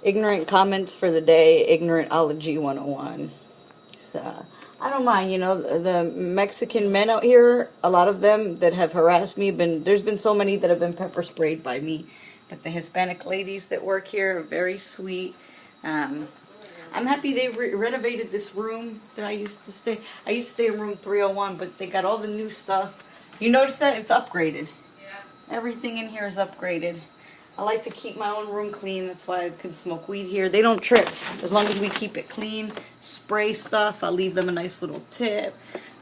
ignorant comments for the day, ignorantology 101. So, I don't mind, the Mexican men out here, a lot of them that have harassed me, there's been so many that have been pepper sprayed by me. But the Hispanic ladies that work here are very sweet. I'm happy they renovated this room that I used to stay. I used to stay in room 301, but they got all the new stuff. You notice that? It's upgraded. Yeah. Everything in here is upgraded. I like to keep my own room clean. That's why I can smoke weed here. They don't trip. As long as we keep it clean, spray stuff. I'll leave them a nice little tip.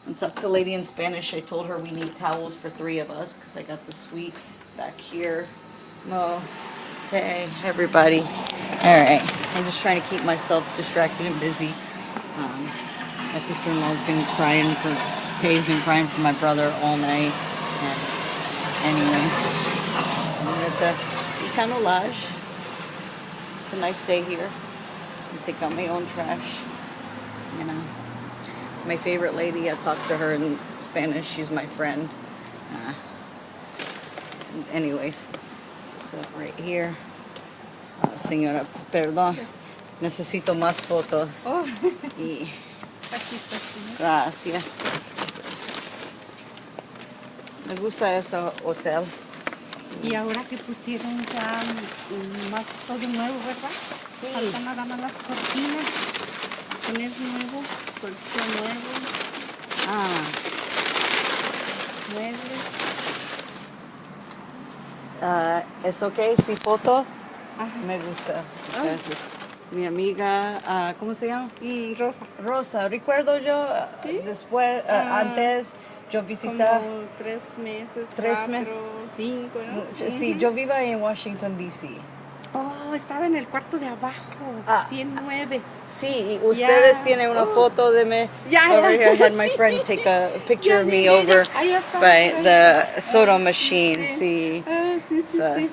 And talk to the lady in Spanish. I told her we need towels for 3 of us because I got the suite back here. No. Hey, everybody. Alright. I'm just trying to keep myself distracted and busy. My sister-in-law's been crying for... Tay's been crying for my brother all night. And anyway. I'm at the Econo Lodge. It's a nice day here. I take out my own trash. My favorite lady, I talk to her in Spanish. She's my friend. Anyways, so right here. Señora, perdón. Necesito más fotos. Oh. Y gracias. Me gusta este hotel. Y ahora que pusieron ya más todo nuevo, ¿verdad? Sí. Faltan nada más las cortinas. Poner nuevo, colchón nuevo. Muebles. ¿Es ok si foto? Ajá. Me gusta. Gracias. Mi amiga, ¿cómo se llama? Rosa. Rosa. Recuerdo yo, ¿Sí? después, antes, yo visitaba... Como 3 meses, 3 meses. 5, ¿no? Sí, yo vivo en Washington, D.C. Oh, estaba en el cuarto de abajo, 109. Sí, y ustedes tienen una foto de me. Over here, I had my friend take a picture of me over by the soda machine. Sí. Sí, sí, So, sí.